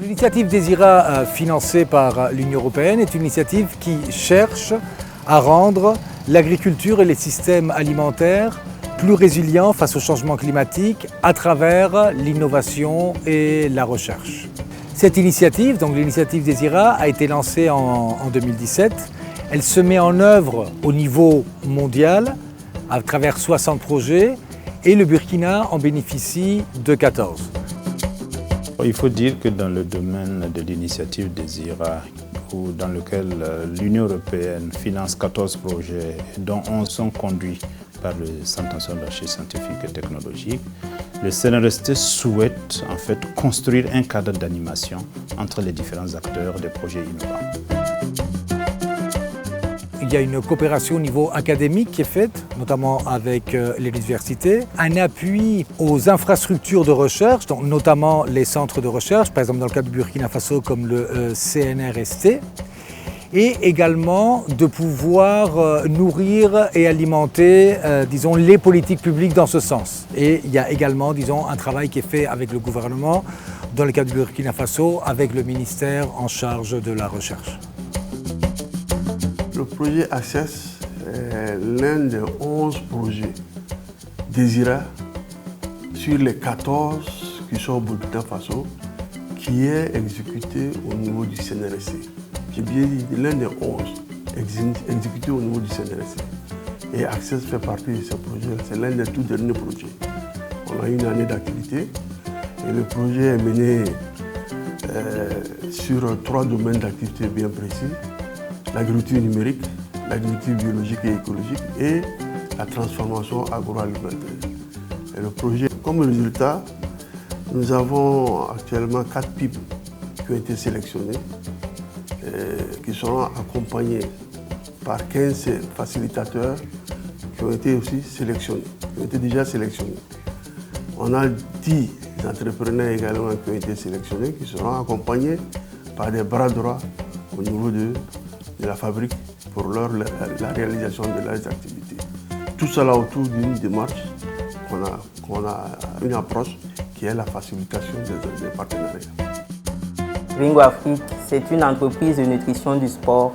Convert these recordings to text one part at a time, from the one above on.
L'initiative Désira, financée par l'Union européenne, est une initiative qui cherche à rendre l'agriculture et les systèmes alimentaires plus résilients face au changement climatique à travers l'innovation et la recherche. Cette initiative, donc l'initiative Désira, a été lancée en 2017. Elle se met en œuvre au niveau mondial à travers 60 projets et le Burkina en bénéficie de 14. Il faut dire que dans le domaine de l'initiative Désira, dans lequel l'Union européenne finance 14 projets, dont 11 sont conduits par le Centre national de recherche scientifique et technologique, le CNRST souhaite en fait construire un cadre d'animation entre les différents acteurs des projets innovants. Il y a une coopération au niveau académique qui est faite, notamment avec les universités, un appui aux infrastructures de recherche, donc notamment les centres de recherche, par exemple dans le cas du Burkina Faso comme le CNRST, et également de pouvoir nourrir et alimenter, disons, les politiques publiques dans ce sens. Et il y a également, disons, un travail qui est fait avec le gouvernement, dans le cas du Burkina Faso, avec le ministère en charge de la recherche. Le projet Access est l'un des 11 projets Désira sur les 14 qui sont au Burkina Faso qui est exécuté au niveau du CNRSC. J'ai bien dit l'un des 11 exécutés au niveau du CNRSC. Et Access fait partie de ce projet, c'est l'un des tout derniers projets. On a une année d'activité et le projet est mené sur 3 domaines d'activité bien précis. L'agriculture numérique, l'agriculture biologique et écologique et la transformation agroalimentaire. Et le projet, comme résultat, nous avons actuellement 4 PIB qui ont été sélectionnés, qui seront accompagnés par 15 facilitateurs qui ont été aussi sélectionnés, qui ont été déjà sélectionnés. On a 10 entrepreneurs également qui ont été sélectionnés, qui seront accompagnés par des bras droits au niveau de la fabrique pour la réalisation de leurs activités. Tout cela autour d'une démarche qu'on a une approche qui est la facilitation des partenariats. Ringo Afrique, c'est une entreprise de nutrition du sport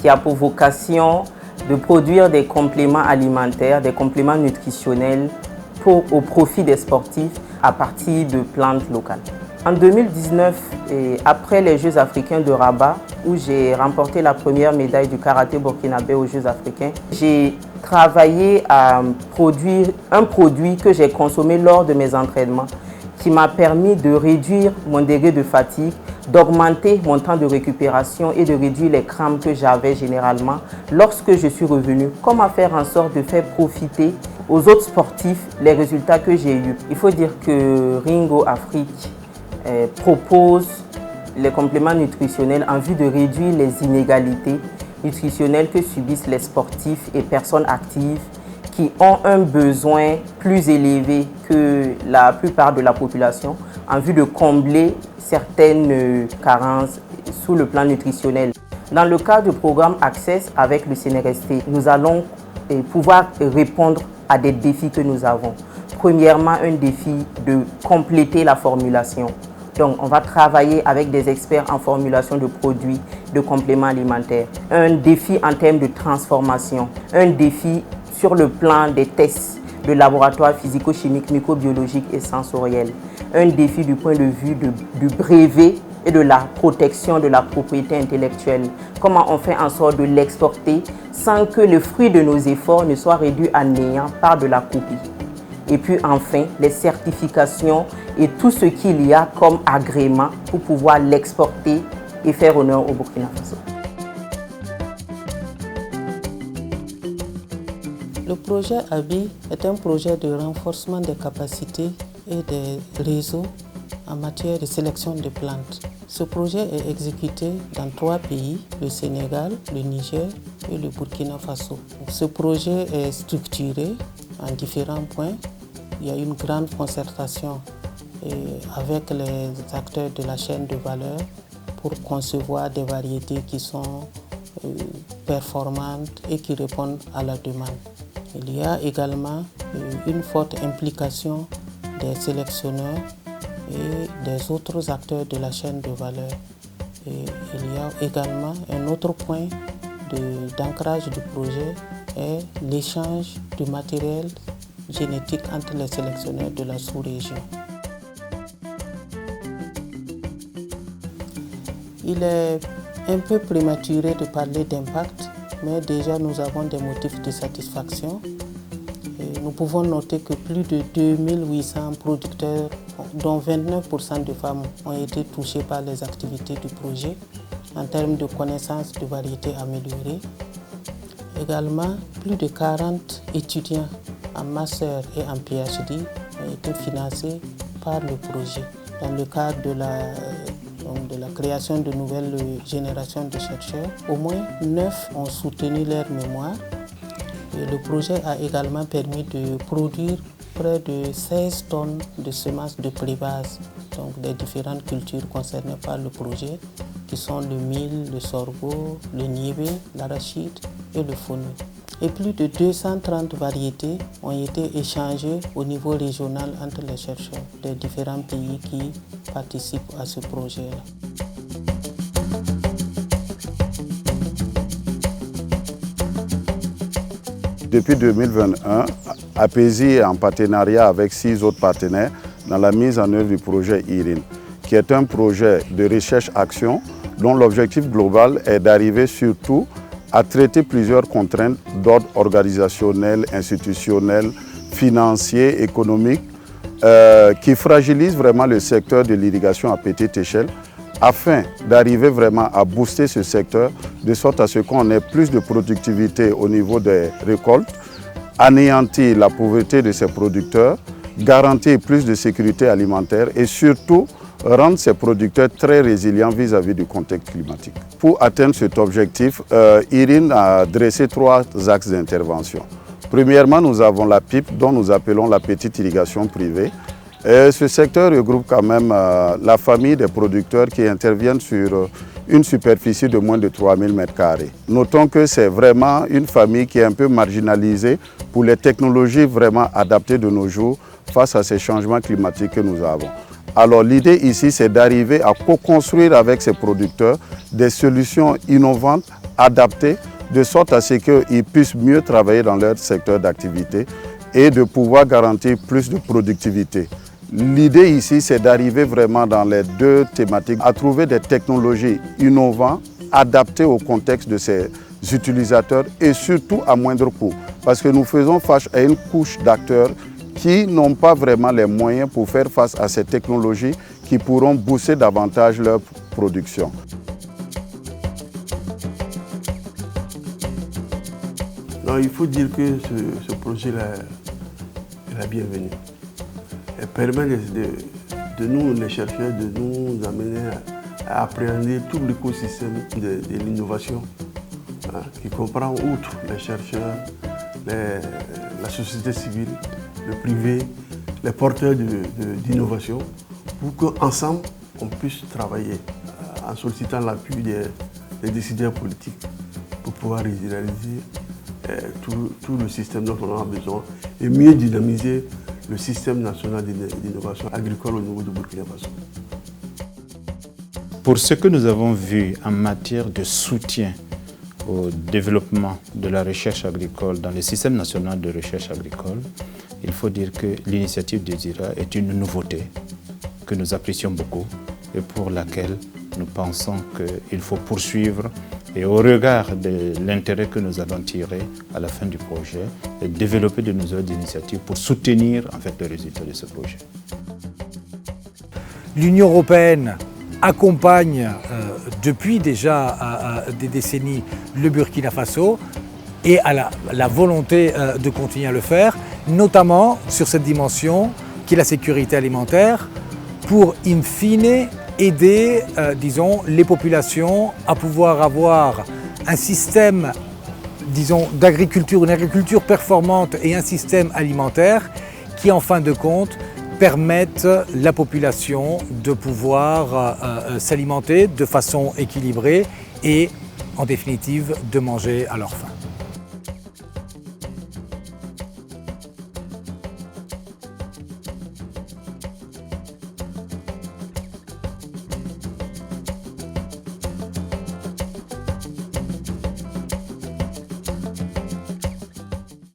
qui a pour vocation de produire des compléments alimentaires, des compléments nutritionnels au profit des sportifs à partir de plantes locales. En 2019, après les Jeux africains de Rabat, où j'ai remporté la première médaille du karaté burkinabé aux Jeux africains, j'ai travaillé à produire un produit que j'ai consommé lors de mes entraînements qui m'a permis de réduire mon degré de fatigue, d'augmenter mon temps de récupération et de réduire les crampes que j'avais généralement lorsque je suis revenu. Comment faire en sorte de faire profiter aux autres sportifs les résultats que j'ai eus. Il faut dire que Ringo Afrique propose les compléments nutritionnels en vue de réduire les inégalités nutritionnelles que subissent les sportifs et personnes actives qui ont un besoin plus élevé que la plupart de la population en vue de combler certaines carences sous le plan nutritionnel. Dans le cadre du programme Access avec le CNRST, nous allons pouvoir répondre à des défis que nous avons. Premièrement, un défi de compléter la formulation. Donc, on va travailler avec des experts en formulation de produits, de compléments alimentaires. Un défi en termes de transformation. Un défi sur le plan des tests de laboratoire physico-chimique, microbiologique et sensoriel. Un défi du point de vue du brevet et de la protection de la propriété intellectuelle. Comment on fait en sorte de l'exporter sans que le fruit de nos efforts ne soit réduit à néant par de la copie. Et puis enfin, les certifications et tout ce qu'il y a comme agrément pour pouvoir l'exporter et faire honneur au Burkina Faso. Le projet ABI est un projet de renforcement des capacités et des réseaux en matière de sélection de plantes. Ce projet est exécuté dans 3 pays, le Sénégal, le Niger et le Burkina Faso. Ce projet est structuré en différents points. Il y a une grande concertation avec les acteurs de la chaîne de valeur pour concevoir des variétés qui sont performantes et qui répondent à la demande. Il y a également une forte implication des sélectionneurs et des autres acteurs de la chaîne de valeur. Et il y a également un autre point d'ancrage du projet est l'échange du matériel génétique entre les sélectionneurs de la sous-région. Il est un peu prématuré de parler d'impact, mais déjà nous avons des motifs de satisfaction. Et nous pouvons noter que plus de 2800 producteurs, dont 29% de femmes, ont été touchés par les activités du projet en termes de connaissances de variétés améliorées. Également, plus de 40 étudiants en master et en PhD ont été financés par le projet dans le cadre de la création de nouvelles générations de chercheurs. Au moins 9 ont soutenu leur mémoire. Et le projet a également permis de produire près de 16 tonnes de semences de pré-base, donc des différentes cultures concernées par le projet, qui sont le mil, le sorgho, le niébé, l'arachide et le fenouil. Et plus de 230 variétés ont été échangées au niveau régional entre les chercheurs des différents pays qui participent à ce projet-là. Depuis 2021, APESI est en partenariat avec 6 autres partenaires dans la mise en œuvre du projet IRIN, qui est un projet de recherche-action dont l'objectif global est d'arriver surtout à traiter plusieurs contraintes d'ordre organisationnel, institutionnel, financier, économique, qui fragilisent vraiment le secteur de l'irrigation à petite échelle, afin d'arriver vraiment à booster ce secteur, de sorte à ce qu'on ait plus de productivité au niveau des récoltes, anéantir la pauvreté de ces producteurs, garantir plus de sécurité alimentaire et surtout rendre ces producteurs très résilients vis-à-vis du contexte climatique. Pour atteindre cet objectif, IRIN a dressé 3 axes d'intervention. Premièrement, nous avons la PIP, dont nous appelons la petite irrigation privée. Et ce secteur regroupe quand même la famille des producteurs qui interviennent sur une superficie de moins de 3000 m². Notons que c'est vraiment une famille qui est un peu marginalisée pour les technologies vraiment adaptées de nos jours face à ces changements climatiques que nous avons. Alors l'idée ici, c'est d'arriver à co-construire avec ces producteurs des solutions innovantes, adaptées, de sorte à ce qu'ils puissent mieux travailler dans leur secteur d'activité et de pouvoir garantir plus de productivité. L'idée ici, c'est d'arriver vraiment dans les 2 thématiques, à trouver des technologies innovantes, adaptées au contexte de ces utilisateurs et surtout à moindre coût. Parce que nous faisons face à une couche d'acteurs qui n'ont pas vraiment les moyens pour faire face à ces technologies qui pourront booster davantage leur production. Non, il faut dire que ce projet-là est la bienvenue. Elle permet de nous, les chercheurs, de nous amener à appréhender tout l'écosystème de l'innovation, hein, qui comprend outre les chercheurs, la société civile, le privé, les porteurs d'innovation, pour qu'ensemble on puisse travailler en sollicitant l'appui des décideurs politiques pour pouvoir réaliser tout le système dont on a besoin et mieux dynamiser le système national d'innovation agricole au niveau du Burkina Faso. Pour ce que nous avons vu en matière de soutien au développement de la recherche agricole dans le système national de recherche agricole, il faut dire que l'initiative DESIRA est une nouveauté que nous apprécions beaucoup et pour laquelle nous pensons qu'il faut poursuivre et au regard de l'intérêt que nous allons tirer à la fin du projet, et développer de nouvelles initiatives pour soutenir en fait, le résultat de ce projet. L'Union européenne accompagne depuis déjà des décennies le Burkina Faso et a la volonté de continuer à le faire, notamment sur cette dimension qui est la sécurité alimentaire, pour in fine aider, disons, les populations à pouvoir avoir un système, disons, d'agriculture, une agriculture performante et un système alimentaire qui, en fin de compte, permettent la population de pouvoir s'alimenter de façon équilibrée et, en définitive, de manger à leur faim.